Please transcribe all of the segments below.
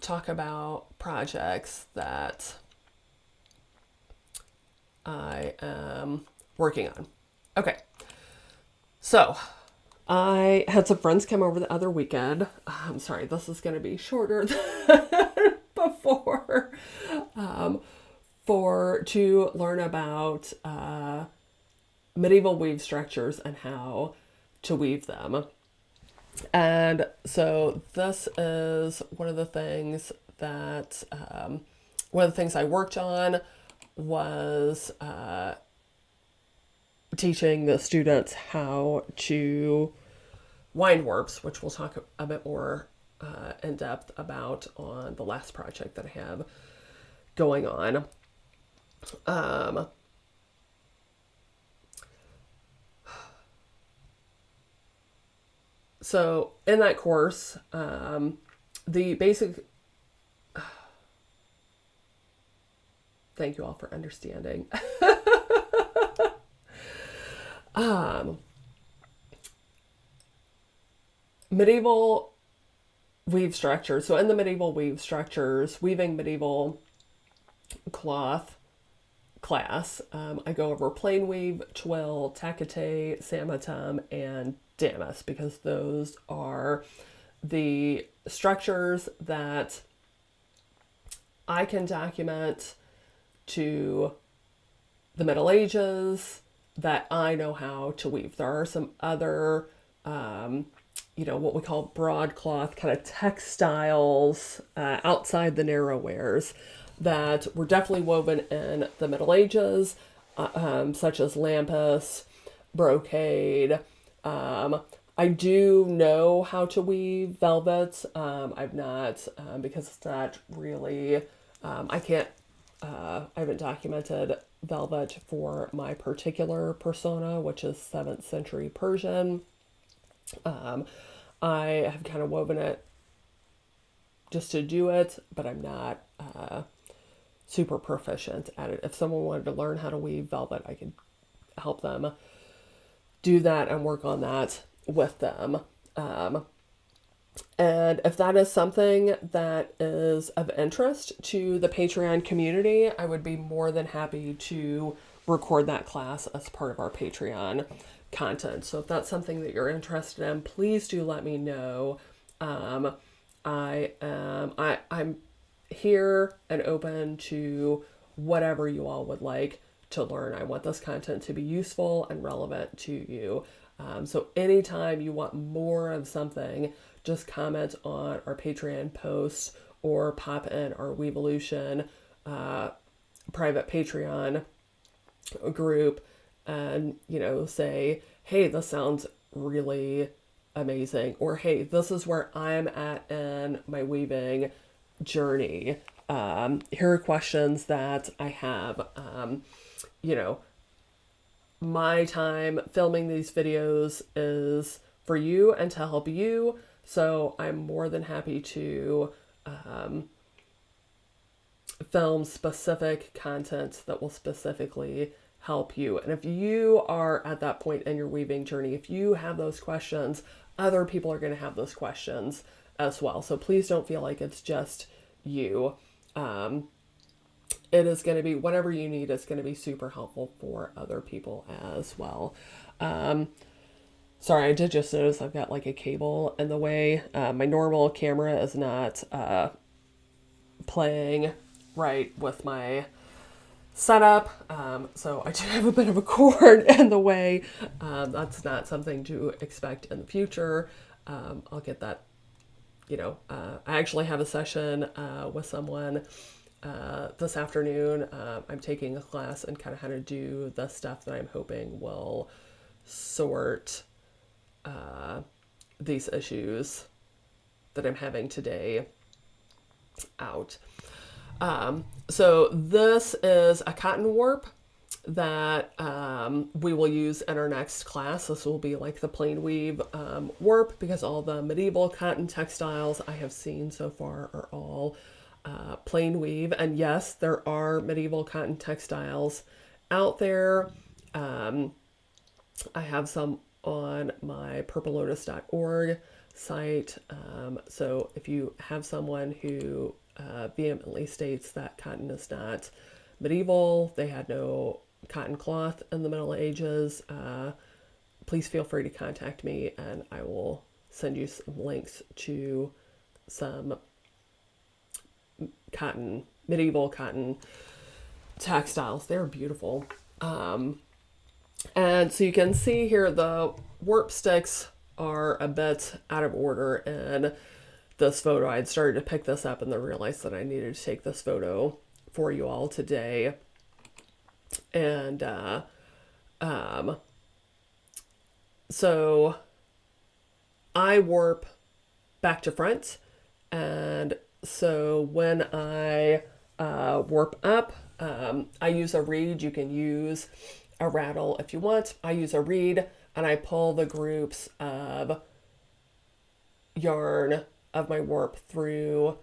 talk about projects that I am working on. Okay, so I had some friends come over the other weekend. I'm sorry, this is going to be shorter than before. To learn about medieval weave structures and how to weave them. And so this is one of the things that one of the things I worked on was teaching the students how to wind warps, which we'll talk a bit more in depth about on the last project that I have going on. So in that course, the basic, thank you all for understanding. Medieval weave structures. So in the medieval weave structures, weaving medieval cloth class, I go over plain weave, twill, tackete, samatum, and damask, because those are the structures that I can document to the Middle Ages that I know how to weave. There are some other, what we call broadcloth kind of textiles outside the narrow wares that were definitely woven in the Middle Ages, such as lampas, brocade. I do know how to weave velvet. I've not, because it's not really, I haven't documented velvet for my particular persona, which is 7th century Persian. I have kind of woven it just to do it, but I'm not super proficient at it. If someone wanted to learn how to weave velvet, I could help them do that and work on that with them. And if that is something that is of interest to the Patreon community, I would be more than happy to record that class as part of our Patreon content. So if that's something that you're interested in, please do let me know. I'm here and open to whatever you all would like to learn. I want this content to be useful and relevant to you. So anytime you want more of something, just comment on our Patreon posts or pop in our Weevolution private Patreon group and, say, hey, this sounds really amazing, or hey, this is where I'm at in my weaving journey. Here are questions that I have. My time filming these videos is for you and to help you, so I'm more than happy to film specific content that will specifically help you. And if you are at that point in your weaving journey, if you have those questions, other people are going to have those questions as well. So please don't feel like it's just you. It is going to be, whatever you need is going to be super helpful for other people as well. Sorry, I did just notice I've got like a cable in the way. My normal camera is not playing right with my setup, so I do have a bit of a cord in the way. That's not something to expect in the future. I'll get that, I actually have a session with someone this afternoon. I'm taking a class and kind of how to do the stuff that I'm hoping will sort these issues that I'm having today out. So this is a cotton warp that we will use in our next class. This will be like the plain weave warp, because all the medieval cotton textiles I have seen so far are all plain weave. And yes, there are medieval cotton textiles out there. I have some on my purplelotus.org site. So if you have someone who vehemently states that cotton is not medieval, they had no cotton cloth in the Middle Ages, please feel free to contact me and I will send you some links to some medieval cotton textiles. They're beautiful. And so you can see here the warp sticks are a bit out of order in this photo. I'd started to pick this up and then realized that I needed to take this photo for you all today. And so I warp back to front, and so when I warp up, I use a reed. You can use a rattle if you want. I use a reed and I pull the groups of yarn of my warp through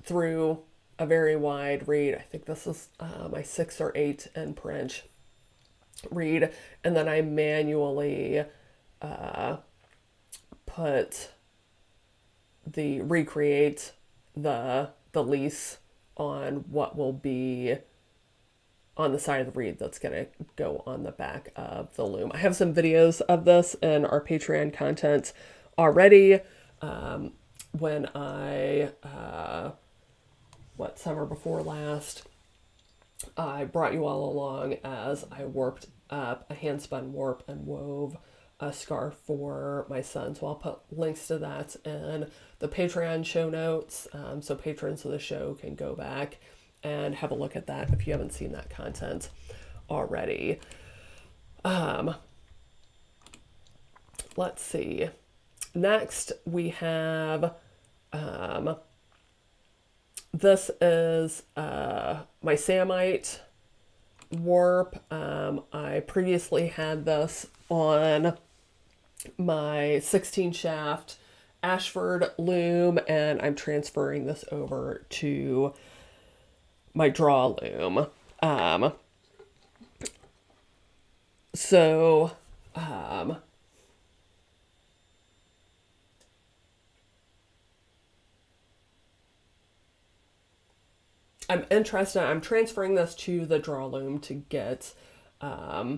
through a very wide reed. I think this is my 6 or 8 in per inch reed, and then I manually recreate the lease on what will be on the side of the reed that's going to go on the back of the loom. I have some videos of this in our Patreon content already. When I, summer before last, I brought you all along as I warped up a hand-spun warp and wove a scarf for my son. So I'll put links to that in the Patreon show notes, so patrons of the show can go back and have a look at that if you haven't seen that content already. Let's see. Next, we have, this is my Samite warp. I previously had this on my 16 shaft Ashford loom, and I'm transferring this over to my draw loom. I'm transferring this to the draw loom to get a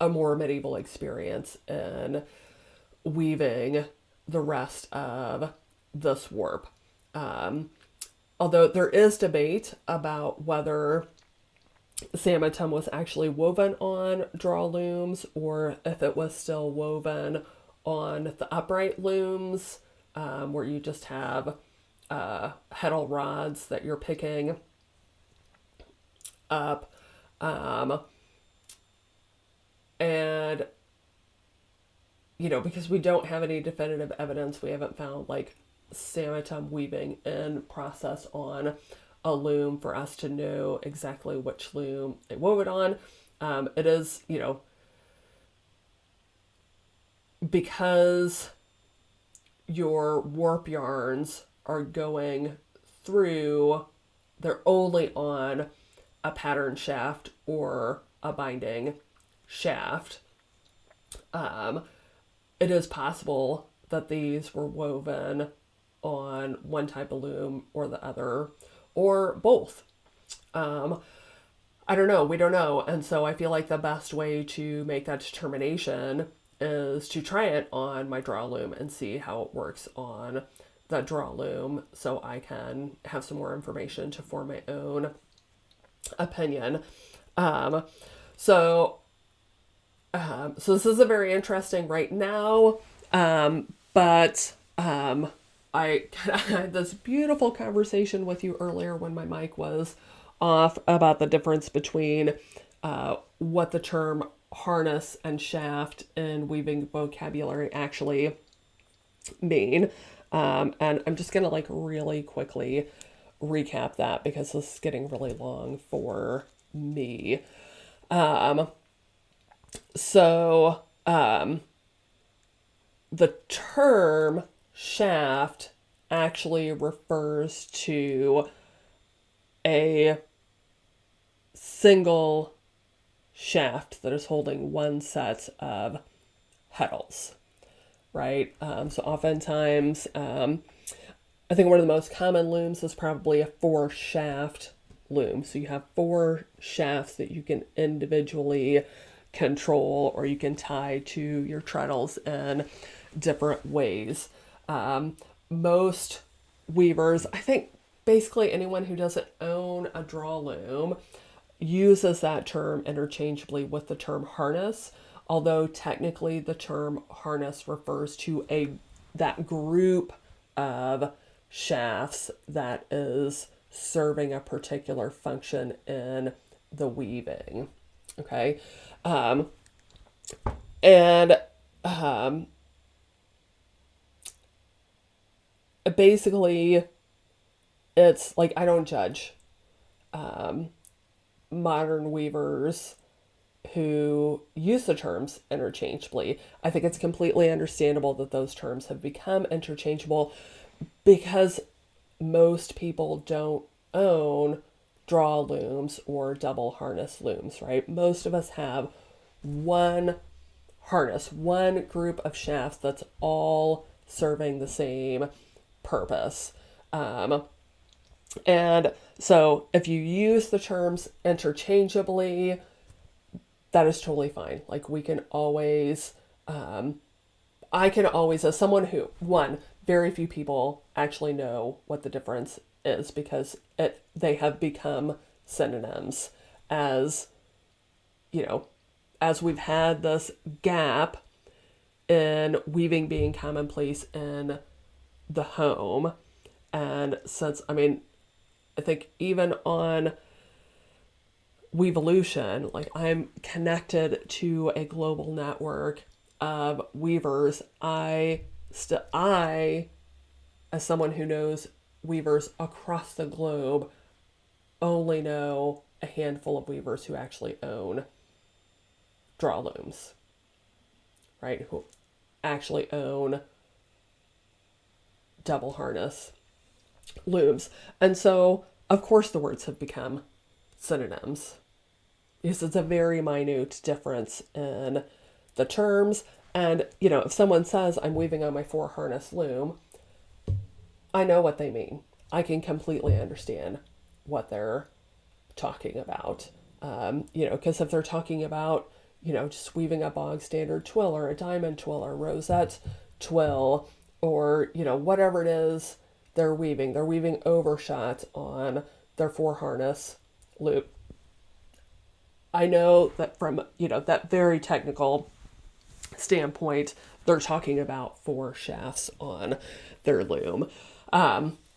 more medieval experience in weaving the rest of this warp. Although there is debate about whether Samatum was actually woven on draw looms or if it was still woven on the upright looms, where you just have heddle rods that you're picking up. And, because we don't have any definitive evidence, we haven't found like Samatum weaving in process on a loom for us to know exactly which loom they wove it on. It is, because your warp yarns are going through, they're only on a pattern shaft or a binding shaft. It is possible that these were woven on one type of loom or the other, or both. I don't know. We don't know. And so I feel like the best way to make that determination is to try it on my draw loom and see how it works on the draw loom, so I can have some more information to form my own opinion. So this is a very interesting right now, but I had this beautiful conversation with you earlier when my mic was off about the difference between what the term harness and shaft in weaving vocabulary actually mean. And I'm just going to really quickly recap that because this is getting really long for me. The term shaft actually refers to a single shaft that is holding one set of petals, right? So oftentimes, I think one of the most common looms is probably a 4-shaft loom. So you have 4 shafts that you can individually control, or you can tie to your treadles in different ways. Most weavers, I think basically anyone who doesn't own a draw loom, uses that term interchangeably with the term harness, although technically the term harness refers to that group of shafts that is serving a particular function in the weaving. Okay. And basically, it's like, I don't judge modern weavers who use the terms interchangeably. I think it's completely understandable that those terms have become interchangeable because most people don't own draw looms or double harness looms, right? Most of us have one harness, one group of shafts that's all serving the same purpose. And so if you use the terms interchangeably, that is totally fine. Like, we can always, I can always, as someone who, one, very few people actually know what the difference is because they have become synonyms as, as we've had this gap in weaving being commonplace in the home. And since, I think even on Weevolution, like, I'm connected to a global network of weavers. I, as someone who knows weavers across the globe, only know a handful of weavers who actually own draw looms, right? Who actually own double harness looms. And so, of course, the words have become synonyms because it's a very minute difference in the terms. And, if someone says, I'm weaving on my 4-harness loom, I know what they mean. I can completely understand what they're talking about. Because if they're talking about, just weaving a bog standard twill or a diamond twill or rosette twill, or, whatever it is they're weaving overshot on their 4-harness loop. I know that from, that very technical standpoint, they're talking about 4 shafts on their loom.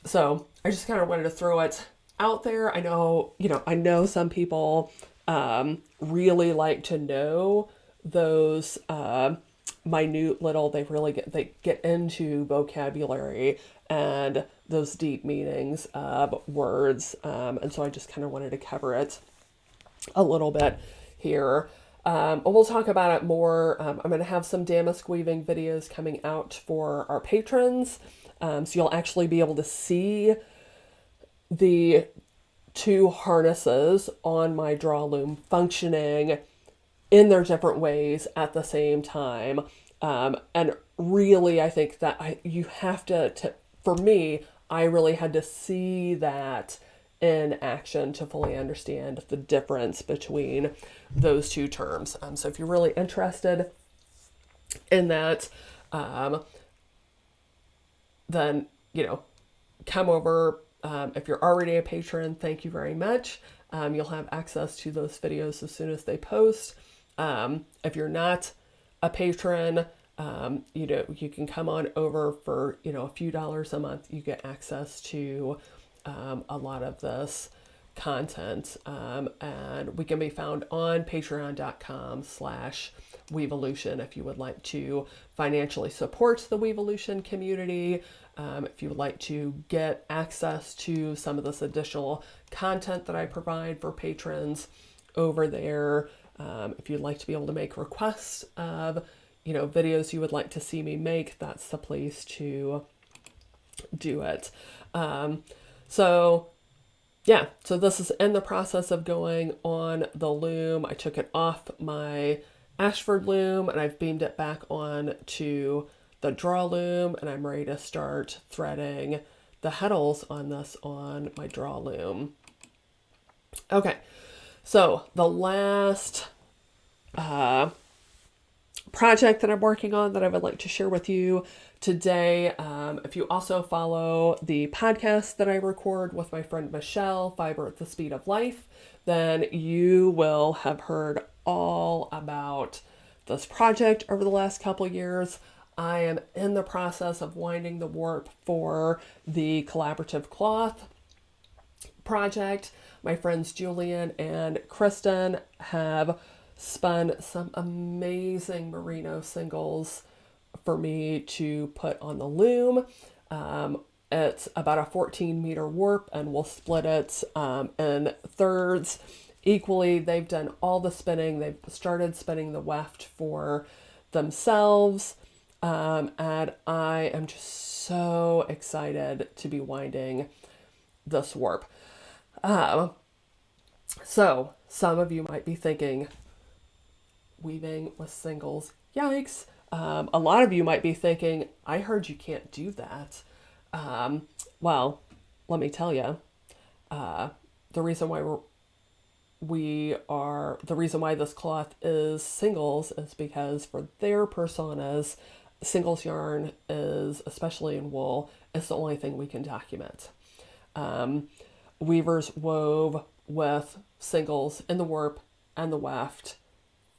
So I just kind of wanted to throw it out there. I know some people really like to know those minute little, they get into vocabulary and those deep meanings of words. And so I just kind of wanted to cover it a little bit here. And we'll talk about it more. I'm going to have some damask weaving videos coming out for our patrons. So you'll actually be able to see the 2 harnesses on my draw loom functioning in their different ways at the same time. And really, I think that you have to, for me, I really had to see that in action to fully understand the difference between those 2 terms. So if you're really interested in that, then, come over. If you're already a patron, thank you very much. You'll have access to those videos as soon as they post. If you're not a patron, you can come on over for, a few dollars a month. You get access to a lot of this content. And we can be found on patreon.com/Weevolution if you would like to financially support the Weevolution community. If you would like to get access to some of this additional content that I provide for patrons over there. If you'd like to be able to make requests of, videos you would like to see me make, that's the place to do it. So yeah, so this is in the process of going on the loom. I took it off my Ashford loom and I've beamed it back on to the draw loom, and I'm ready to start threading the heddles on this on my draw loom. Okay, so the last project that I'm working on that I would like to share with you today. If you also follow the podcast that I record with my friend Michelle, Fiber at the Speed of Life, then you will have heard all about this project over the last couple years. I am in the process of winding the warp for the collaborative cloth project. My friends Julian and Kristen have spun some amazing merino singles for me to put on the loom. It's about a 14-meter warp, and we'll split it in thirds equally. They've done all the spinning. They've started spinning the weft for themselves. And I am just so excited to be winding this warp. So some of you might be thinking, weaving with singles, yikes. A lot of you might be thinking, I heard you can't do that. Well, let me tell you, the reason why the reason why this cloth is singles is because for their personas, singles yarn is, especially in wool, is the only thing we can document. Weavers wove with singles in the warp and the weft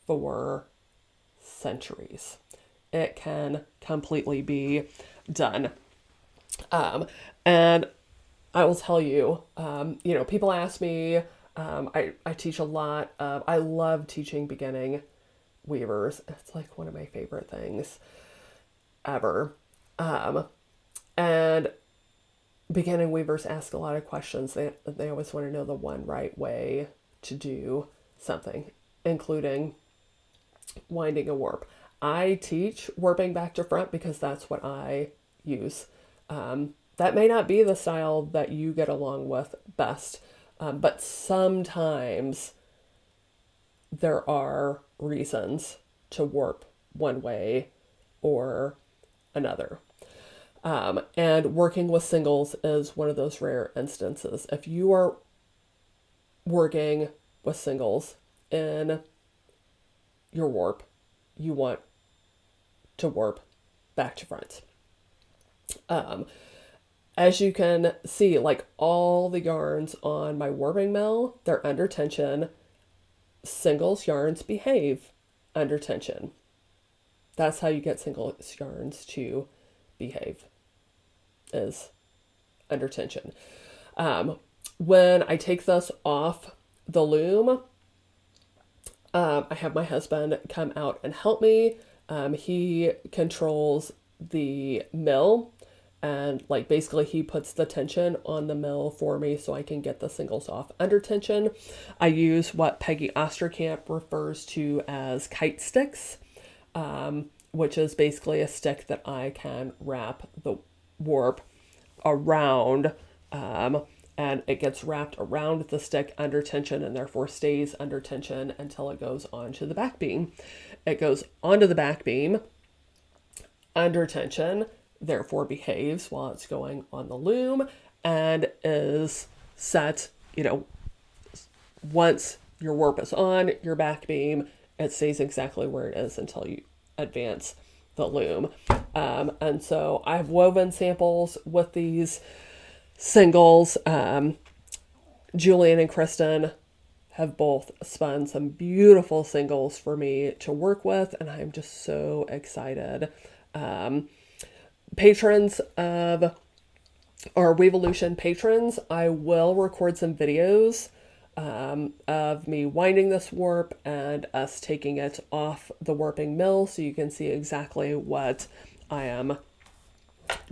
for centuries. It can completely be done. And I will tell you, people ask me, I teach a lot of, I love teaching beginning weavers. It's like one of my favorite things ever. And beginning weavers ask a lot of questions. They always want to know the one right way to do something, including winding a warp. I teach warping back to front because that's what I use. That may not be the style that you get along with best, but sometimes there are reasons to warp one way or another. And working with singles is one of those rare instances. If you are working with singles in your warp, you want to warp back to front. As you can see, like all the yarns on my warping mill, they're under tension. Singles yarns behave under tension. That's how you get singles yarns to behave, is under tension. When I take this off the loom, I have my husband come out and help me. He controls the mill, and like basically he puts the tension on the mill for me so I can get the singles off under tension. I use what Peggy Osterkamp refers to as kite sticks, which is basically a stick that I can wrap the warp around, and it gets wrapped around the stick under tension and therefore stays under tension until it goes onto the back beam. It goes onto the back beam under tension, therefore behaves while it's going on the loom, and is set, once your warp is on your back beam, it stays exactly where it is until you advance the loom. And so I've woven samples with these singles. Julian and Kristen have both spun some beautiful singles for me to work with, and I'm just so excited. Patrons of our Weevolution patrons, I will record some videos of me winding this warp and us taking it off the warping mill so you can see exactly what I am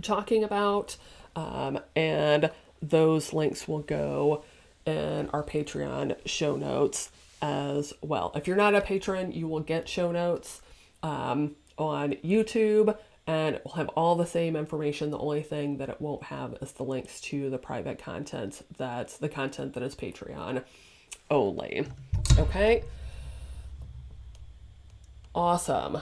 talking about. And those links will go in our Patreon show notes as well. If you're not a patron, you will get show notes on YouTube and it will have all the same information. The only thing that it won't have is the links to the private content, that's the content that is Patreon only. Okay. Awesome.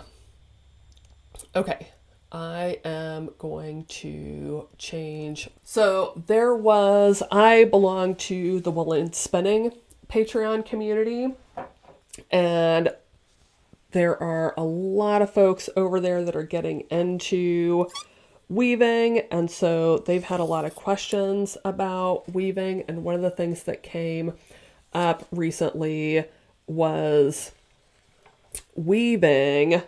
Okay. I am going to change. So I belong to the Woolen Spinning Patreon community, and there are a lot of folks over there that are getting into weaving, and so they've had a lot of questions about weaving, and one of the things that came up recently was weaving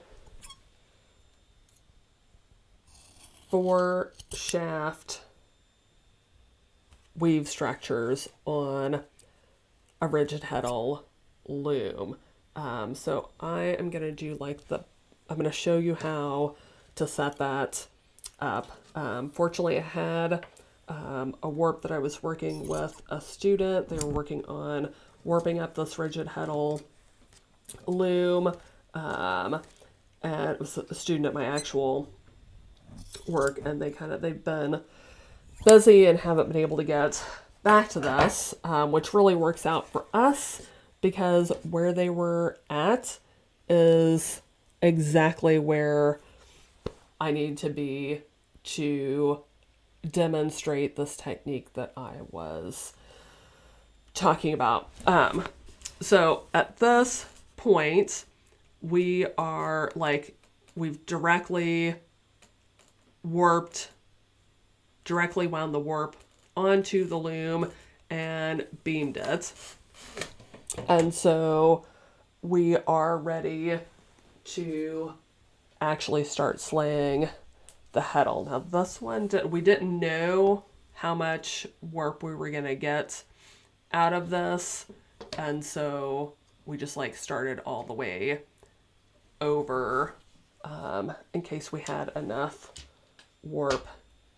4-shaft weave structures on a rigid heddle loom. So I am going to do I'm going to show you how to set that up. Fortunately, I had a warp that I was working with a student. They were working on warping up this rigid heddle loom. And it was a student at my actual work, and they've been busy and haven't been able to get back to this, which really works out for us because where they were at is exactly where I need to be to demonstrate this technique that I was talking about. So at this point, we've directly wound the warp onto the loom and beamed it. And so we are ready to actually start slaying the heddle. Now this one, we didn't know how much warp we were going to get out of this. And so we just started all the way over in case we had enough warp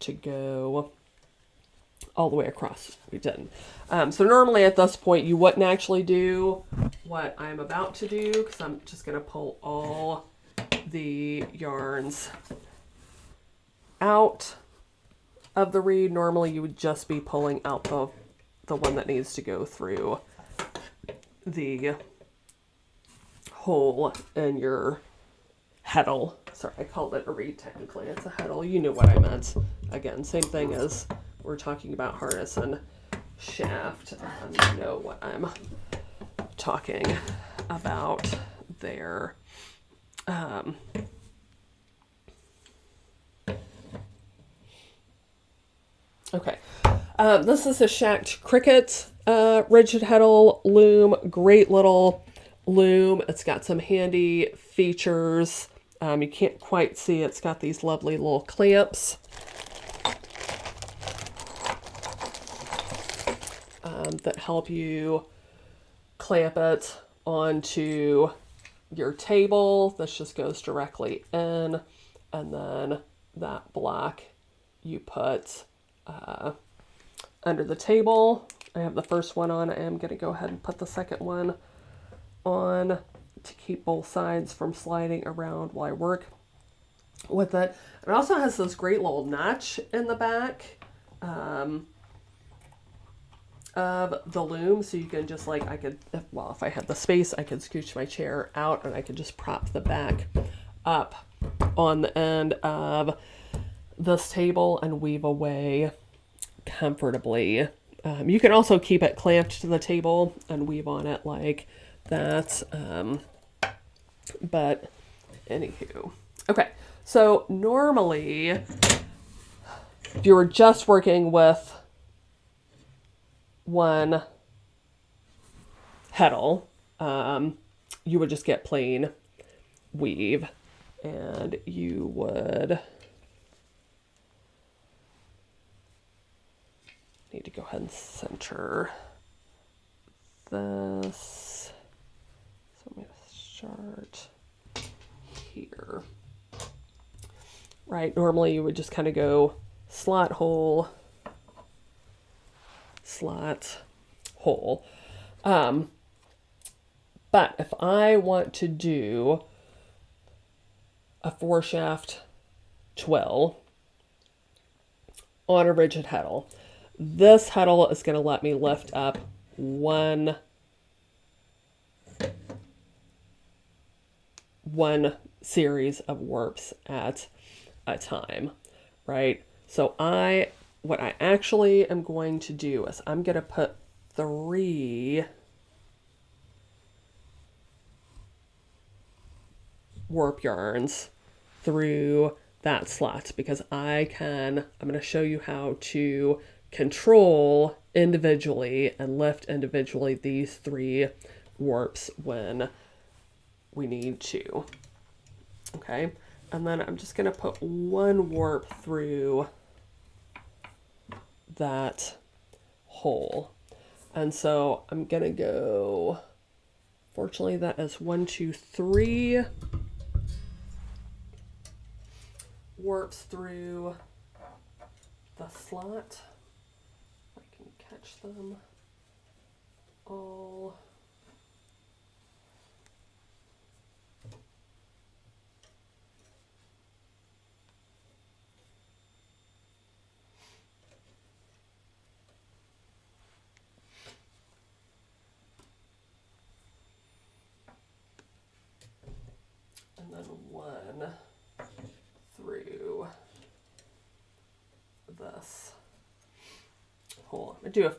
to go all the way across. We didn't. So normally at this point you wouldn't actually do what I'm about to do, because I'm just going to pull all the yarns out of the reed. Normally you would just be pulling out the one that needs to go through the hole in your heddle. Sorry, I called it a reed. Technically it's a heddle. You knew what I meant. Again, same thing as we're talking about harness and shaft. You know what I'm talking about there. Okay. This is a Shacked Cricket rigid heddle loom. Great little loom. It's got some handy features. You can't quite see. It's got these lovely little clamps that help you clamp it onto your table. This just goes directly in, and then that block you put under the table. I have the first one on. I am going to go ahead and put the second one on to keep both sides from sliding around while I work with it. It also has this great little notch in the back of the loom, so you can just if I had the space, I could scooch my chair out and I could just prop the back up on the end of this table and weave away comfortably. You can also keep it clamped to the table and weave on it like that. But anywho, okay. So normally, if you were just working with one heddle, you would just get plain weave, and you would need to go ahead and center this. So I'm going to start here. Right, normally you would just kind of go slot, hole, slot, hole. But if I want to do a 4-shaft twill on a rigid heddle. This heddle is going to let me lift up one series of warps at a time, right? So what I actually am going to do is I'm going to put 3 warp yarns through that slot because I'm going to show you how to control individually and lift individually these 3 warps when we need to. Okay, and then I'm just going to put 1 warp through that hole. And so I'm going to go, fortunately that is 1, 2, 3 warps through the slot. I can catch them all. And then 1 through this hole. I'm going to do a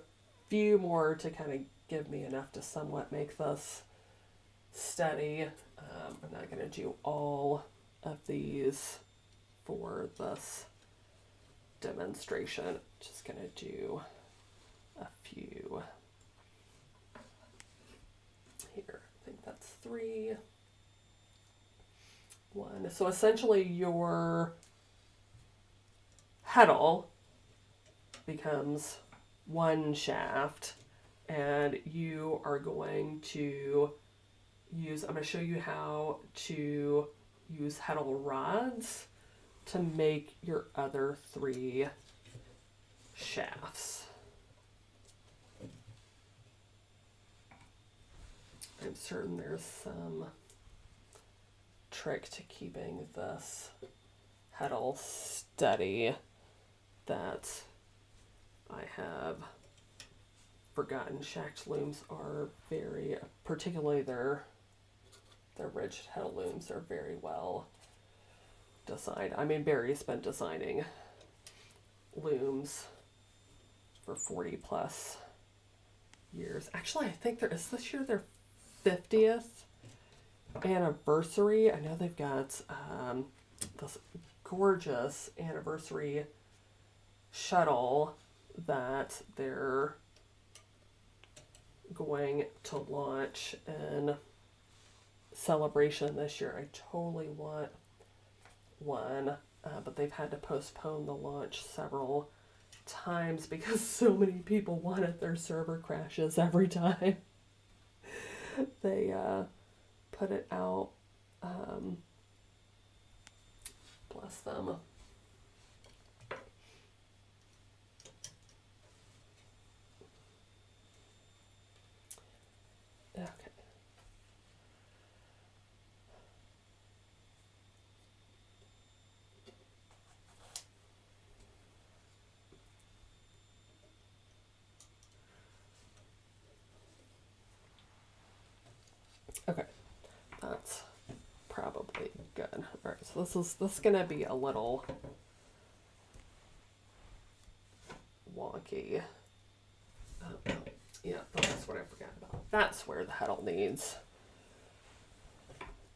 few more to kind of give me enough to somewhat make this steady. I'm not going to do all of these for this demonstration. Just going to do a few here. I think that's 3. 1. So essentially your heddle becomes 1 shaft, and you are going to use, I'm going to show you how to use heddle rods to make your other 3 shafts. I'm certain there's some trick to keeping this heddle steady that I have forgotten. Shacked looms are very, particularly their rigid heddle looms are very well designed. I mean, Barry's been designing looms for 40 plus years. Actually, I think this year their 50th anniversary. I know they've got this gorgeous anniversary shuttle that they're going to launch in celebration this year. I totally want one, but they've had to postpone the launch several times because so many people want it. Their server crashes every time they put it out. Bless them. Okay. Okay, that's probably good. All right, so this is gonna be a little wonky. Oh, yeah, that's what I forgot about. That's where the heddle needs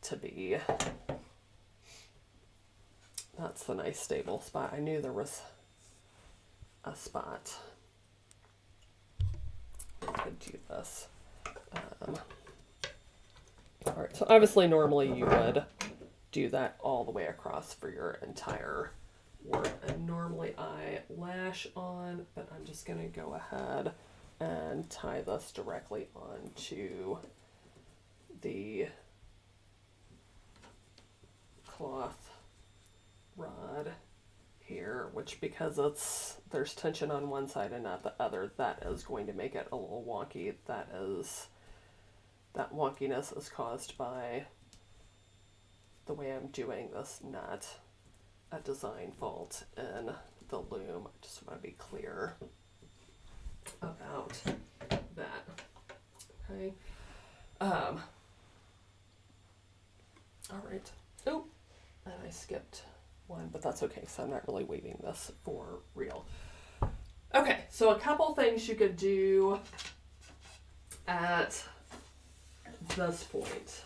to be. That's the nice stable spot. I knew there was a spot. I could do this. All right, so obviously normally you would do that all the way across for your entire warp. And normally I lash on, but I'm just gonna go ahead and tie this directly onto the cloth rod here, which because there's tension on one side and not the other, that is going to make it a little wonky. That wonkiness is caused by the way I'm doing this knot a design fault in the loom. I just want to be clear about that. Okay. All right. Oh, and I skipped one, but that's okay, so I'm not really weaving this for real. Okay, so a couple things you could do at this point.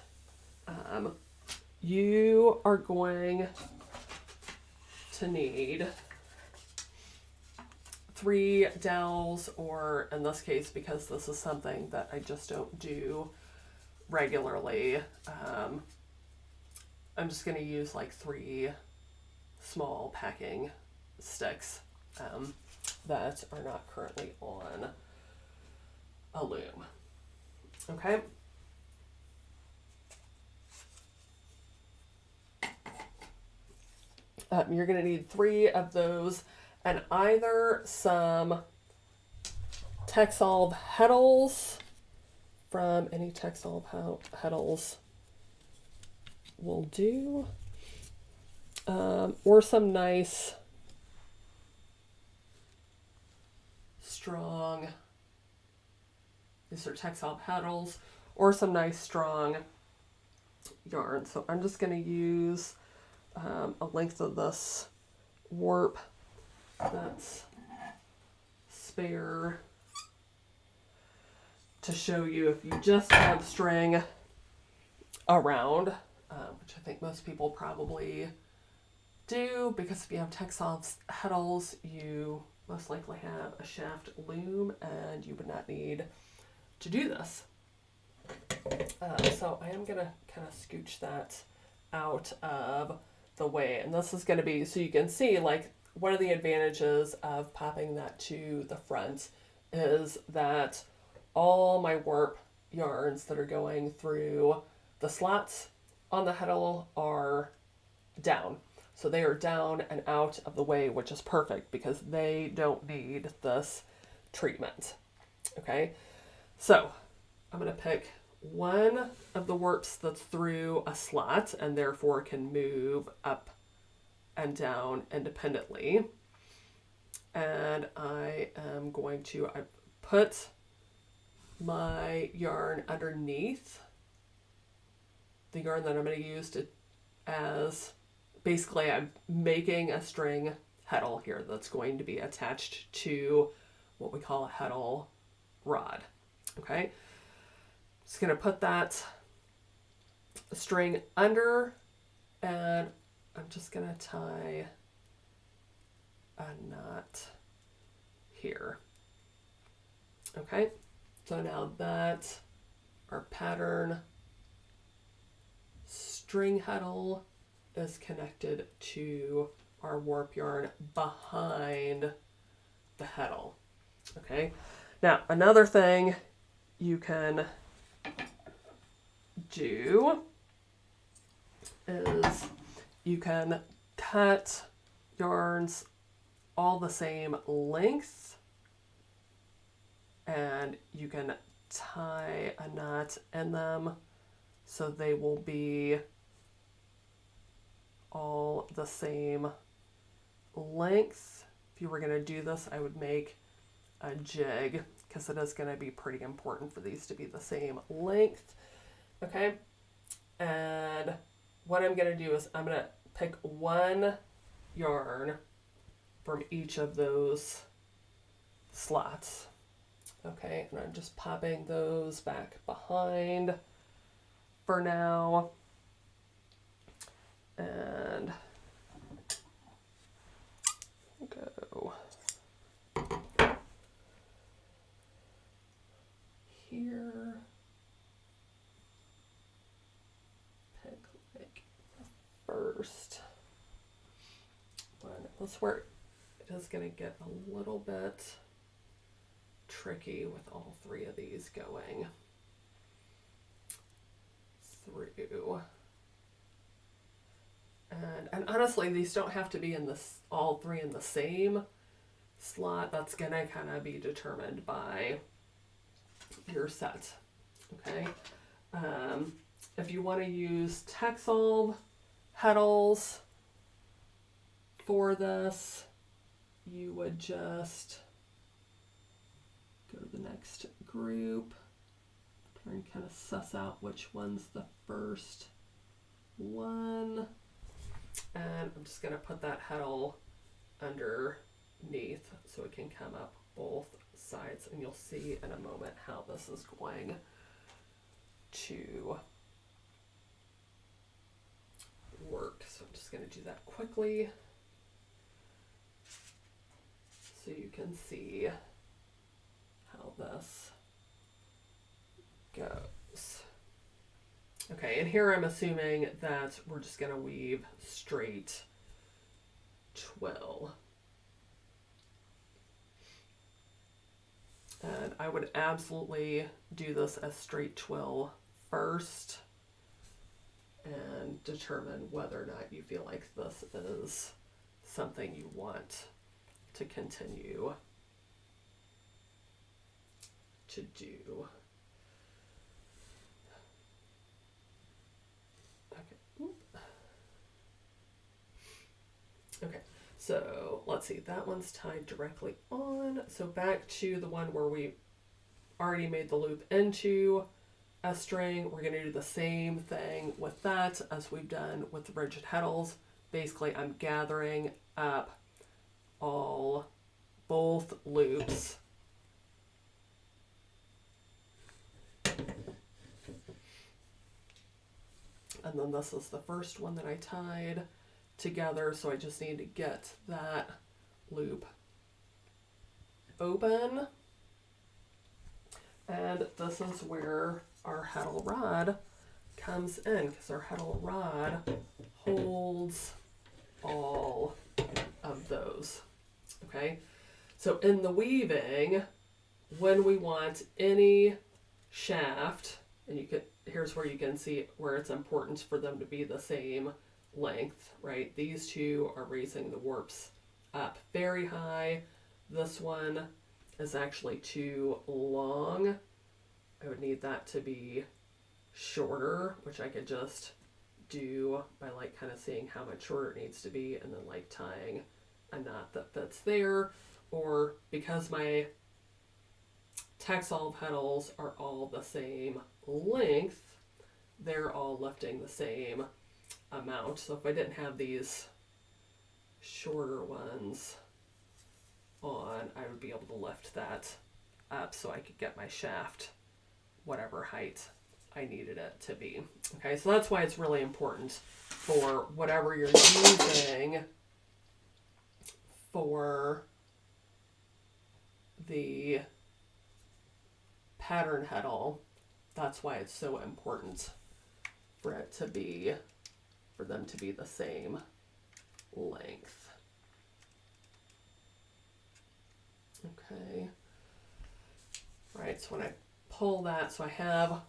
You are going to need 3 dowels, or in this case, because this is something that I just don't do regularly, I'm just going to use like 3 small packing sticks that are not currently on a loom. Okay. You're going to need 3 of those, and either some Texsolve heddles from any Texsolve heddles will do, or some nice strong, these are Texsolve heddles, or some nice strong yarn. So I'm just going to use a length of this warp that's spare to show you if you just have string around, which I think most people probably do, because if you have Texsolve heddles, you most likely have a shaft loom and you would not need to do this. So I am going to kind of scooch that out of the way, and this is going to be, so you can see, like, one of the advantages of popping that to the front is that all my warp yarns that are going through the slots on the heddle are down. So they are down and out of the way, which is perfect because they don't need this treatment. Okay, so I'm going to pick one of the warps that's through a slot and therefore can move up and down independently. And I am going to put my yarn underneath the yarn that I'm going to use to, as basically I'm making a string heddle here that's going to be attached to what we call a heddle rod. Okay, just going to put that string under, and I'm just going to tie a knot here. Okay, so now that our pattern string heddle is connected to our warp yarn behind the heddle. Okay, now another thing you can do is you can cut yarns all the same length, and you can tie a knot in them so they will be all the same length. If you were going to do this, I would make a jig because it is going to be pretty important for these to be the same length. Okay, and what I'm going to do is I'm going to pick one yarn from each of those slots. Okay, and I'm just popping those back behind for now. And go here. Pick like the first one. That's where it is going to get a little bit tricky with all 3 of these going through. And honestly, these don't have to be in this, all 3 in the same slot. That's going to kind of be determined by your set. Okay. If you want to use Texsolve heddles, for this, you would just go to the next group and kind of suss out which one's the first one. And I'm just going to put that heddle underneath so it can come up both sides, and you'll see in a moment how this is going to work. So I'm just going to do that quickly so you can see how this goes. Okay, and here I'm assuming that we're just going to weave straight twill. And I would absolutely do this as straight twill first and determine whether or not you feel like this is something you want to continue to do. Okay. Okay. So let's see, that one's tied directly on. So back to the one where we already made the loop into a string. We're going to do the same thing with that as we've done with the rigid heddles. Basically, I'm gathering up both loops. And then this is the first one that I tied together, so I just need to get that loop open. And this is where our heddle rod comes in, because our heddle rod holds all of those. Okay, so in the weaving, when we want any shaft, and here's where you can see where it's important for them to be the same length, right? These two are raising the warps up very high. This one is actually too long. I would need that to be shorter, which I could just do by like kind of seeing how much shorter it needs to be and then like tying a knot that fits there. Or because my textile petals are all the same length, they're all lifting the same amount. So if I didn't have these shorter ones on, I would be able to lift that up so I could get my shaft whatever height I needed it to be. Okay, so that's why it's really important for whatever you're using for the pattern heddle. That's why it's so important for them to be the same length. Okay. Right, so when I pull that, so I have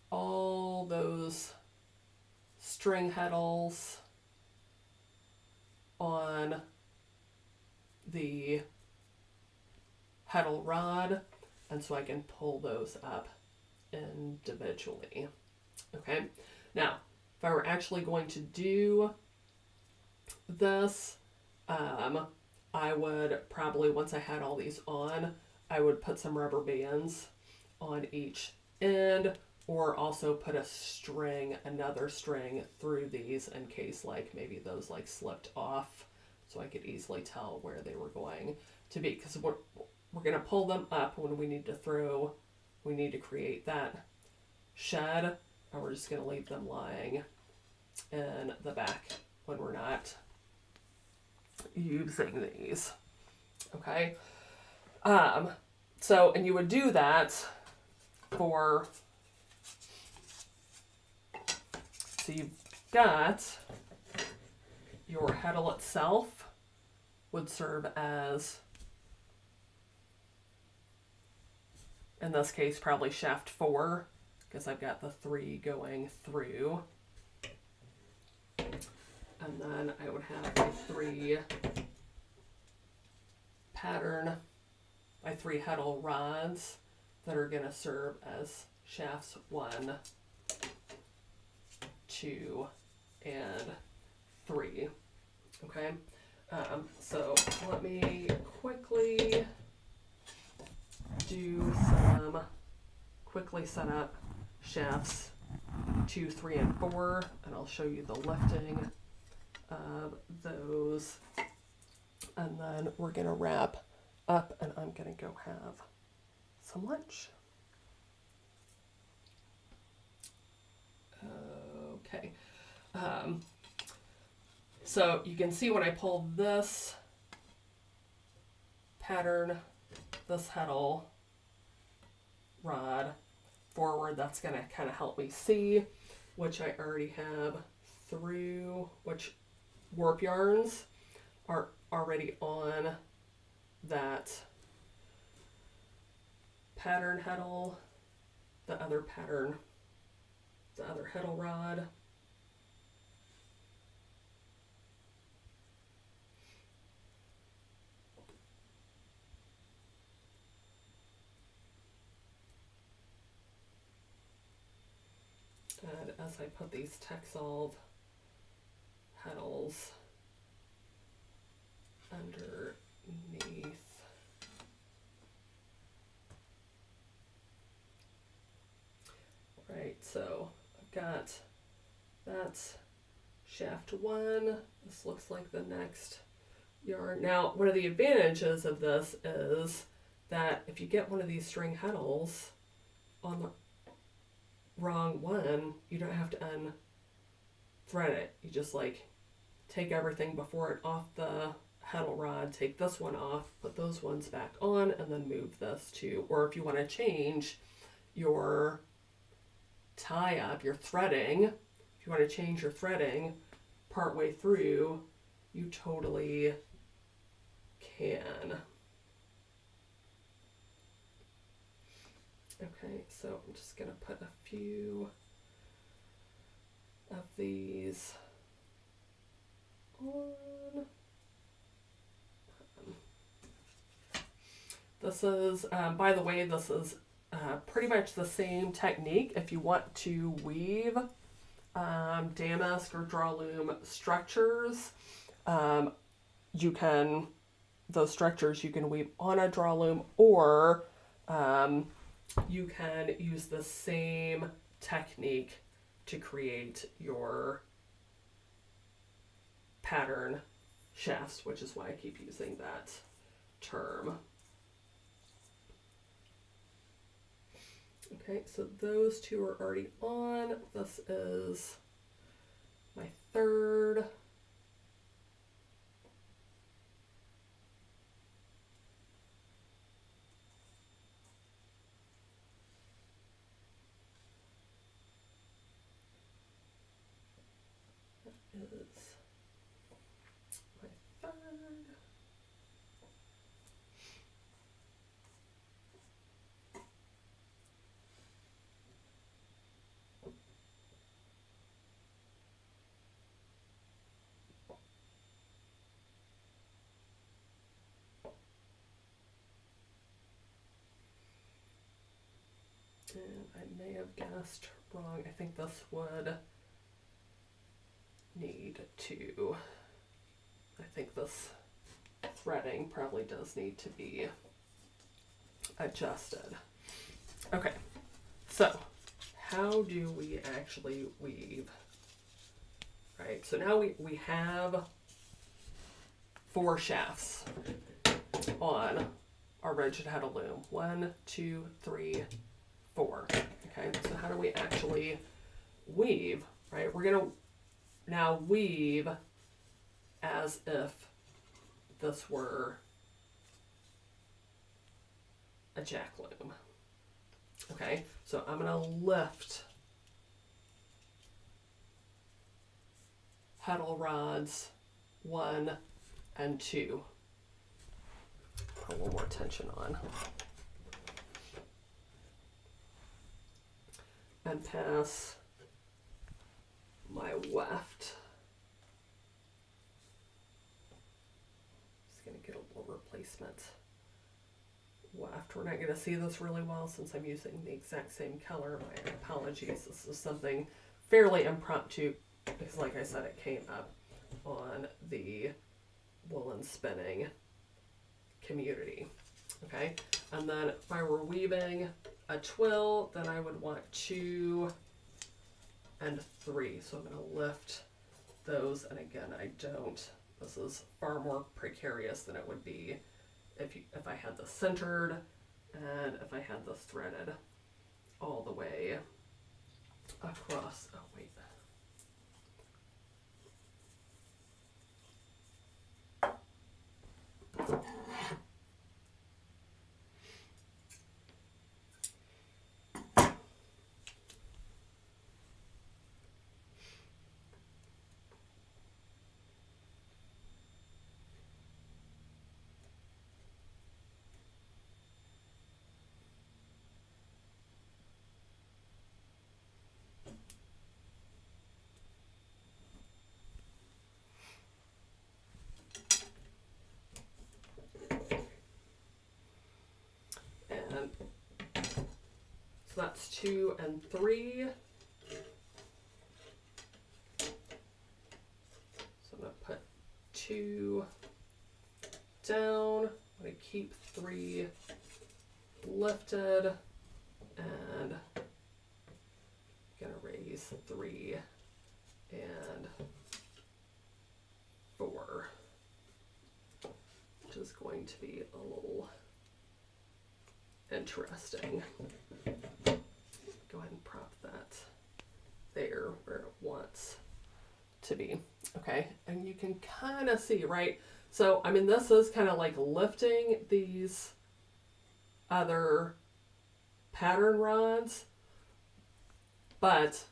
all those string heddles on the heddle rod, and so I can pull those up individually. Okay, now if I were actually going to do this, I would probably, once I had all these on, I would put some rubber bands on each end, or also put another string through these in case like maybe those like slipped off, so I could easily tell where they were going to be, because we're going to pull them up when we need to create that shed, and we're just going to leave them lying in the back when we're not using these. Okay. So, and you would do that so you've got your heddle itself would serve as, in this case, probably shaft 4, because I've got the 3 going through. And then I would have my 3 heddle rods that are going to serve as shafts 1, 2, and 3. Okay. So let me quickly set up shafts 2, 3, and 4, and I'll show you the lifting of those. And then we're gonna wrap up and I'm gonna go have some lunch. Okay. So you can see when I pull this pattern, this heddle rod forward, that's going to kind of help me see, which I already have through, which warp yarns are already on that pattern heddle, the other heddle rod. And as I put these Texsolve heddles underneath, right, so I've got that's shaft 1. This looks like the next yarn. Now, one of the advantages of this is that if you get one of these string heddles on the wrong one, you don't have to unthread it. You just like take everything before it off the heddle rod, take this one off, put those ones back on, and then move this to, or if you want to change your tie up, your threading, if you want to change your threading partway through, you totally can. Okay, so I'm just going to put a few of these on. This is, by the way, this is pretty much the same technique if you want to weave damask or draw loom structures. You can, those structures you can weave on a draw loom, or you can use the same technique to create your pattern shafts, which is why I keep using that term. Okay, so those two are already on. This is my third. Is my third. And I may have guessed wrong. I think this would need to, I think this threading probably does need to be adjusted. Okay, so how do we actually weave? Right, so now we have 4 shafts on our rigid heddle loom. 1, 2, 3, 4. Okay, so how do we actually weave? Right, we're gonna now weave as if this were a jack loom. Okay, so I'm gonna lift heddle rods 1 and 2. Put a little more tension on. And pass my weft. Just gonna get a little replacement weft. We're not gonna see this really well since I'm using the exact same color. My apologies. This is something fairly impromptu because, like I said, it came up on the woolen spinning community. Okay, and then if I were weaving a twill, then I would want 2 and 3. So I'm going to lift those, and again, this is far more precarious than it would be if I had this centered and if I had this threaded all the way across. Oh wait. And so that's 2 and 3. So I'm going to put 2 down. I'm going to keep 3 lifted, and I'm going to raise 3 and 4, which is going to be a little interesting. Go ahead and prop that there where it wants to be. Okay, and you can kind of see, right? So, I mean, this is kind of like lifting these other pattern rods, but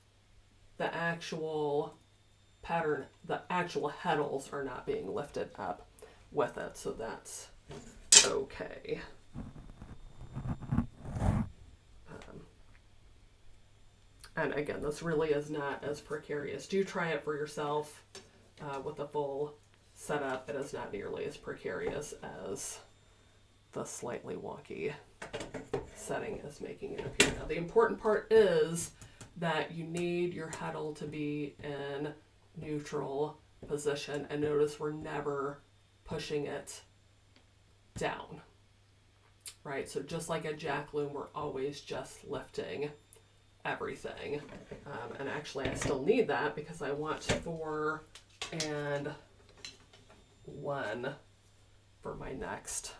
the actual pattern, the actual heddles are not being lifted up with it, so that's okay. And again, this really is not as precarious. Do try it for yourself with a full setup. It is not nearly as precarious as the slightly wonky setting is making it appear. Now, the important part is that you need your heddle to be in neutral position, and notice we're never pushing it down, right? So just like a jack loom, we're always just lifting everything. And actually I still need that because I want 4 and 1 for my next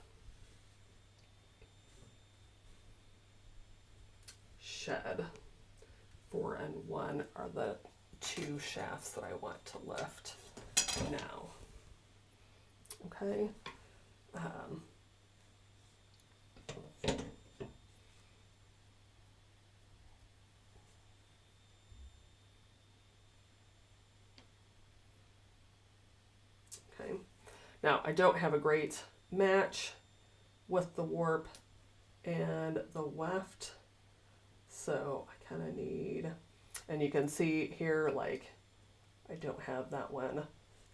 shed. 4 and 1 are the 2 shafts that I want to lift now. Okay. Okay. Now I don't have a great match with the warp and the weft, so I kind of need, and you can see here, like, I don't have that one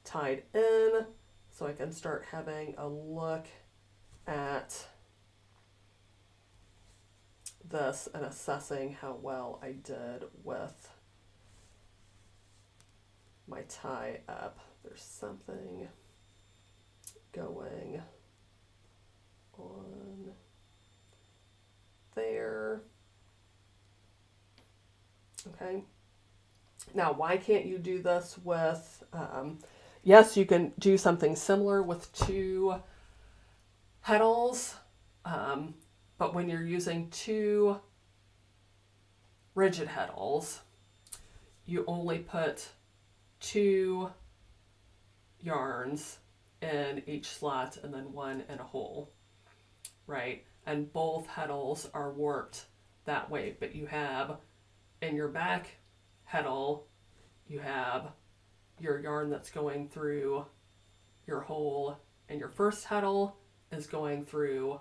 tied in, so I can start having a look at this and assessing how well I did with my tie up. There's something going on there. Okay. Now, why can't you do this with, yes, you can do something similar with 2 heddles, but when you're using 2 rigid heddles, you only put 2 yarns in each slot and then 1 in a hole, right? And both heddles are warped that way, but you have in your back heddle, you have your yarn that's going through your hole, and your first heddle is going through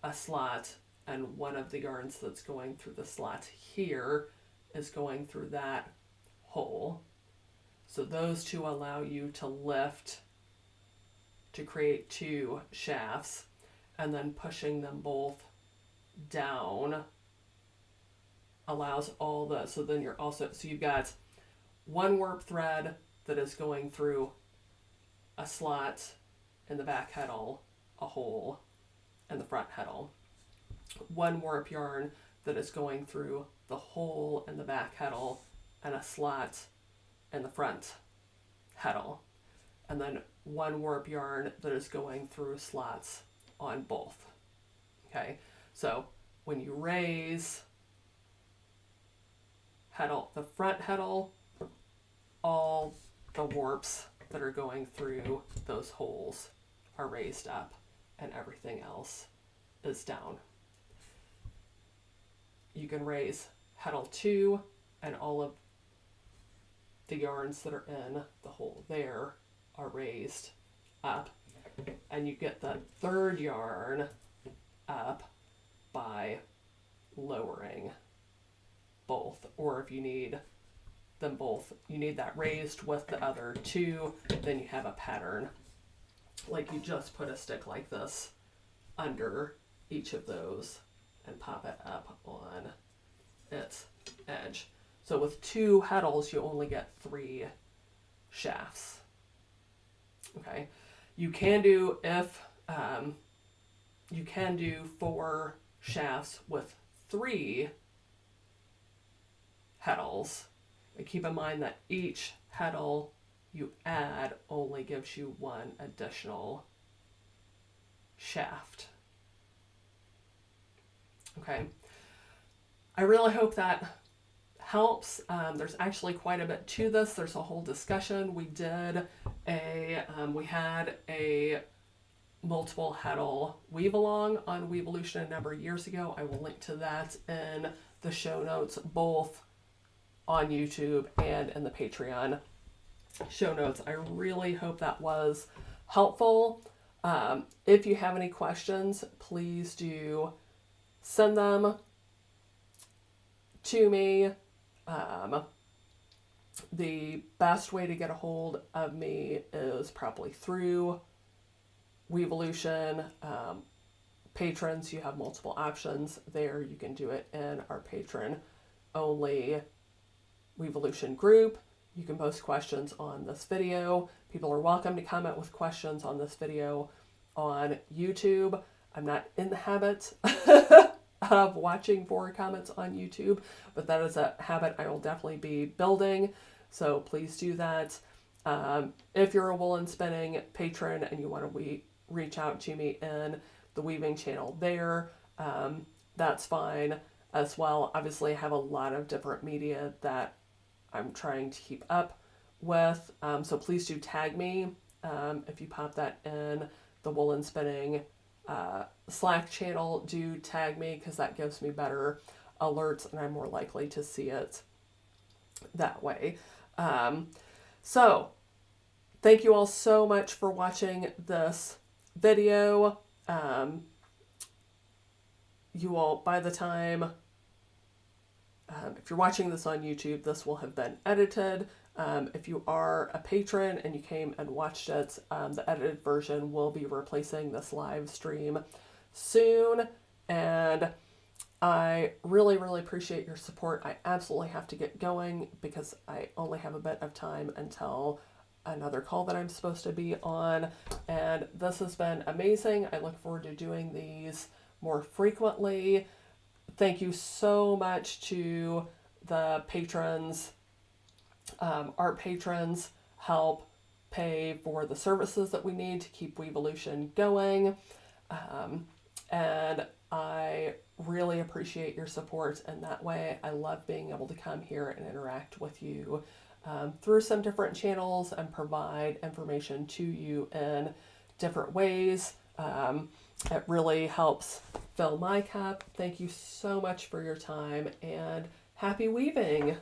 a slot, and one of the yarns that's going through the slot here is going through that hole. So those 2 allow you to lift to create 2 shafts, and then pushing them both down allows all the, so then you're also, so you've got 1 warp thread that is going through a slot in the back heddle, a hole in the front heddle. 1 warp yarn that is going through the hole in the back heddle and a slot in the front heddle. And then 1 warp yarn that is going through slots on both. Okay, so when you raise heddle, the front heddle, all the warps that are going through those holes are raised up and everything else is down. You can raise heddle 2 and all of the yarns that are in the hole there are raised up, and you get the 3rd yarn up by lowering both, or if you need them both, you need that raised with the other 2, then you have a pattern like you just put a stick like this under each of those and pop it up on its edge. So with 2 heddles, you only get 3 shafts. Okay, you can do you can do 4 shafts with 3 heddles. But keep in mind that each heddle you add only gives you 1 additional shaft. Okay, I really hope that helps. There's actually quite a bit to this. There's a whole discussion. We had a multiple heddle weave along on Weavolution a number of years ago. I will link to that in the show notes, both on YouTube and in the Patreon show notes. I really hope that was helpful. If you have any questions, please do send them to me. The best way to get a hold of me is probably through Weavolution. Patrons, you have multiple options there. You can do it in our patron only Weavolution group. You can post questions on this video. People are welcome to comment with questions on this video on YouTube. I'm not in the habit of watching for comments on YouTube, but that is a habit I will definitely be building. So please do that. If you're a woolen spinning patron and you want to reach out to me in the weaving channel there, that's fine as well. Obviously, I have a lot of different media that I'm trying to keep up with. So please do tag me if you pop that in the woolen spinning Slack channel. Do tag me because that gives me better alerts and I'm more likely to see it that way. So thank you all so much for watching this video. You all, by the time, if you're watching this on YouTube, this will have been edited. If you are a patron and you came and watched it, the edited version will be replacing this live stream soon. And I really, really appreciate your support. I absolutely have to get going because I only have a bit of time until another call that I'm supposed to be on. And this has been amazing. I look forward to doing these more frequently. Thank you so much to the patrons. Our patrons help pay for the services that we need to keep Weavolution going. And I really appreciate your support in that way. I love being able to come here and interact with you through some different channels and provide information to you in different ways. It really helps fill my cup. Thank you so much for your time and happy weaving.